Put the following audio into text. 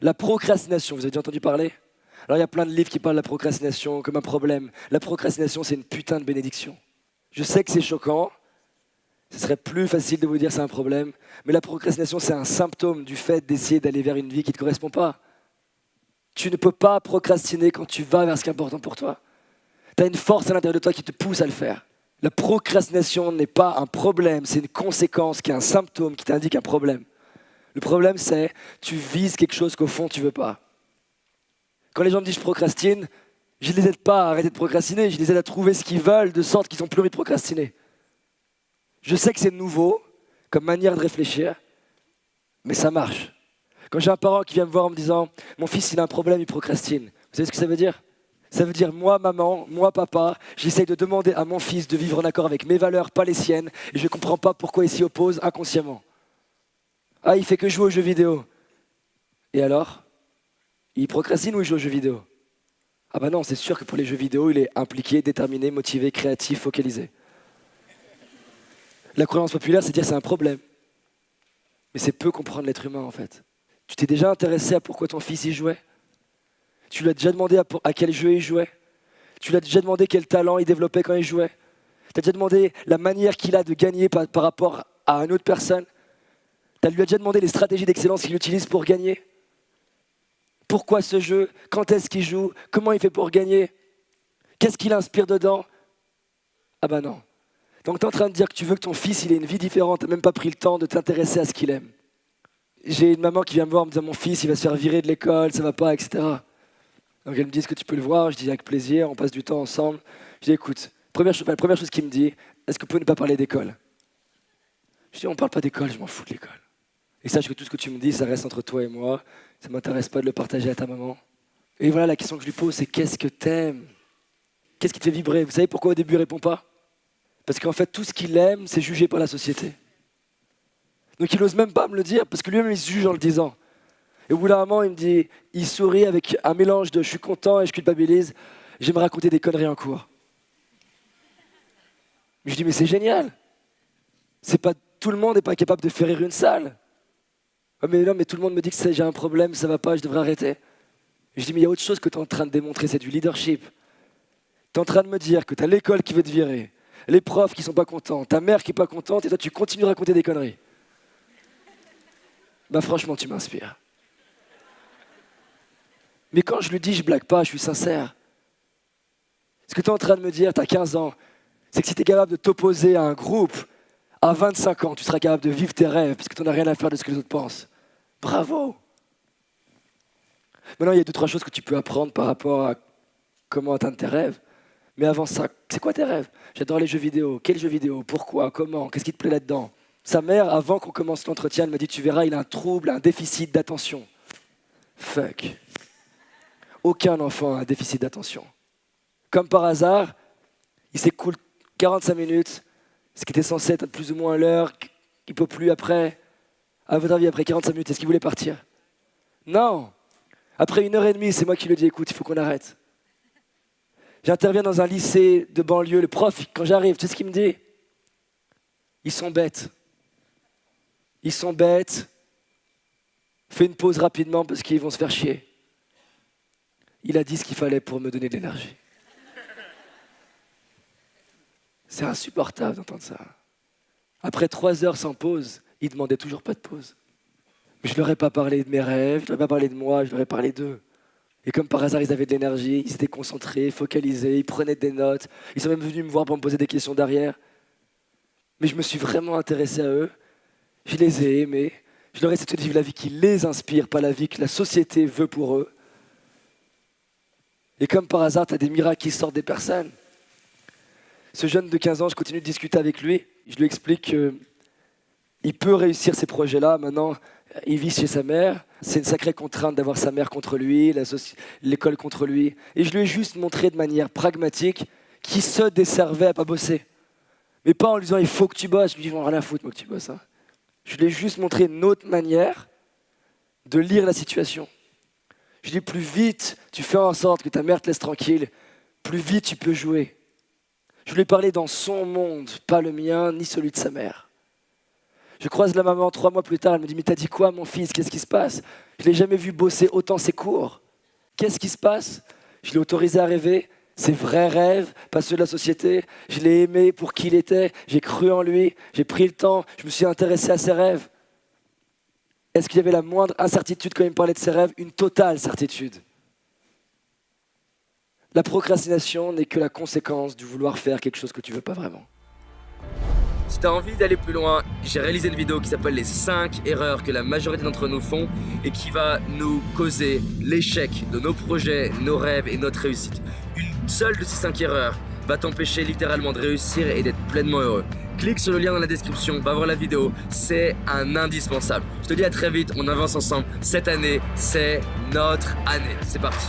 La procrastination, vous avez déjà entendu parler? Alors il y a plein de livres qui parlent de la procrastination comme un problème. La procrastination, c'est une putain de bénédiction. Je sais que c'est choquant, ce serait plus facile de vous dire c'est un problème, mais la procrastination, c'est un symptôme du fait d'essayer d'aller vers une vie qui ne te correspond pas. Tu ne peux pas procrastiner quand tu vas vers ce qui est important pour toi. Tu as une force à l'intérieur de toi qui te pousse à le faire. La procrastination n'est pas un problème, c'est une conséquence qui est un symptôme qui t'indique un problème. Le problème, c'est tu vises quelque chose qu'au fond, tu ne veux pas. Quand les gens me disent je procrastine, je ne les aide pas à arrêter de procrastiner, je les aide à trouver ce qu'ils veulent de sorte qu'ils n'ont plus envie de procrastiner. Je sais que c'est nouveau comme manière de réfléchir, mais ça marche. Quand j'ai un parent qui vient me voir en me disant « Mon fils, il a un problème, il procrastine », vous savez ce que ça veut dire? Ça veut dire moi, maman, moi, papa, j'essaye de demander à mon fils de vivre en accord avec mes valeurs, pas les siennes, et je ne comprends pas pourquoi il s'y oppose inconsciemment. Ah, il fait que jouer aux jeux vidéo. Et alors? Il procrastine ou il joue aux jeux vidéo? Ah bah non, c'est sûr que pour les jeux vidéo, il est impliqué, déterminé, motivé, créatif, focalisé. La croyance populaire, c'est dire c'est un problème. Mais c'est peu comprendre l'être humain en fait. Tu t'es déjà intéressé à pourquoi ton fils y jouait? Tu lui as déjà demandé à quel jeu il jouait? Tu lui as déjà demandé quel talent il développait quand il jouait? Tu as déjà demandé la manière qu'il a de gagner par rapport à une autre personne? Tu lui as déjà demandé les stratégies d'excellence qu'il utilise pour gagner? Pourquoi ce jeu? Quand est-ce qu'il joue? Comment il fait pour gagner? Qu'est-ce qu'il inspire dedans? Ah bah non. Donc tu es en train de dire que tu veux que ton fils il ait une vie différente, tu n'as même pas pris le temps de t'intéresser à ce qu'il aime. J'ai une maman qui vient me voir en me disant mon fils il va se faire virer de l'école, ça va pas, etc. Donc elle me dit est-ce que tu peux le voir? Je dis avec plaisir, on passe du temps ensemble. Je dis écoute, la première chose qu'il me dit, est-ce que vous pouvez ne pas parler d'école? Je dis on parle pas d'école, je m'en fous de l'école. Et sache que tout ce que tu me dis, ça reste entre toi et moi, ça ne m'intéresse pas de le partager à ta maman. Et voilà la question que je lui pose, c'est qu'est-ce que t'aimes? Qu'est-ce qui te fait vibrer? Vous savez pourquoi au début il répond pas? Parce qu'en fait, tout ce qu'il aime, c'est jugé par la société. Donc il n'ose même pas me le dire, parce que lui-même, il se juge en le disant. Et au bout d'un moment, il me dit, il sourit avec un mélange de je suis content et je culpabilise, j'aimerais raconter des conneries en cours. Mais je dis, mais c'est génial. C'est pas, tout le monde n'est pas capable de faire rire une salle. Oh, mais non, mais tout le monde me dit que j'ai un problème, ça va pas, je devrais arrêter. Je dis, mais il y a autre chose que tu es en train de démontrer, c'est du leadership. Tu es en train de me dire que tu as l'école qui veut te virer, les profs qui sont pas contents, ta mère qui est pas contente, et toi tu continues de raconter des conneries. Bah franchement, tu m'inspires. Mais quand je lui dis, je blague pas, je suis sincère. Ce que tu es en train de me dire, tu as 15 ans, c'est que si tu es capable de t'opposer à un groupe, à 25 ans, tu seras capable de vivre tes rêves, parce que tu n'as rien à faire de ce que les autres pensent. Bravo! Maintenant, il y a 2-3 choses que tu peux apprendre par rapport à comment atteindre tes rêves. Mais avant ça, c'est quoi tes rêves? J'adore les jeux vidéo. Quels jeux vidéo? Pourquoi? Comment? Qu'est-ce qui te plaît là-dedans? Sa mère, avant qu'on commence l'entretien, elle m'a dit, tu verras, il a un trouble, un déficit d'attention. Fuck. Aucun enfant a un déficit d'attention. Comme par hasard, il s'écoule 45 minutes, ce qui était censé être plus ou moins l'heure, il ne peut plus après. À votre avis, après 45 minutes, est-ce qu'il voulait partir? Non. Après 1h30, c'est moi qui lui ai dit, écoute, il faut qu'on arrête. J'interviens dans un lycée de banlieue, le prof, quand j'arrive, tu sais ce qu'il me dit? Ils sont bêtes. Ils sont bêtes. Fais une pause rapidement parce qu'ils vont se faire chier. Il a dit ce qu'il fallait pour me donner de l'énergie. C'est insupportable d'entendre ça. Après 3 heures sans pause, il ne demandait toujours pas de pause. Mais je ne leur ai pas parlé de mes rêves, je ne leur ai pas parlé de moi, je leur ai parlé d'eux. Et comme par hasard, ils avaient de l'énergie, ils étaient concentrés, focalisés, ils prenaient des notes. Ils sont même venus me voir pour me poser des questions derrière. Mais je me suis vraiment intéressé à eux. Je les ai aimés. Je leur ai essayé de vivre la vie qui les inspire, pas la vie que la société veut pour eux. Et comme par hasard, tu as des miracles qui sortent des personnes. Ce jeune de 15 ans, je continue de discuter avec lui. Je lui explique qu'il peut réussir ces projets-là. Maintenant, il vit chez sa mère. C'est une sacrée contrainte d'avoir sa mère contre lui, l'école contre lui. Et je lui ai juste montré de manière pragmatique qu'il se desservait à pas bosser. Mais pas en lui disant il faut que tu bosses. Je lui dis rien à foutre moi que tu bosses. Hein. Je lui ai juste montré une autre manière de lire la situation. Je lui dis plus vite tu fais en sorte que ta mère te laisse tranquille, plus vite tu peux jouer. Je lui ai parlé dans son monde, pas le mien, ni celui de sa mère. Je croise la maman 3 mois plus tard, elle me dit « Mais t'as dit quoi mon fils? Qu'est-ce qui se passe? Je l'ai jamais vu bosser autant ses cours. Qu'est-ce qui se passe ?» Je l'ai autorisé à rêver, ses vrais rêves, pas ceux de la société. Je l'ai aimé pour qui il était, j'ai cru en lui, j'ai pris le temps, je me suis intéressé à ses rêves. Est-ce qu'il y avait la moindre incertitude quand il me parlait de ses rêves? Une totale certitude. La procrastination n'est que la conséquence du vouloir faire quelque chose que tu veux pas vraiment. Si tu as envie d'aller plus loin, j'ai réalisé une vidéo qui s'appelle les 5 erreurs que la majorité d'entre nous font et qui va nous causer l'échec de nos projets, nos rêves et notre réussite. Une seule de ces 5 erreurs va t'empêcher littéralement de réussir et d'être pleinement heureux. Clique sur le lien dans la description, va voir la vidéo, c'est un indispensable. Je te dis à très vite, on avance ensemble. Cette année, c'est notre année. C'est parti.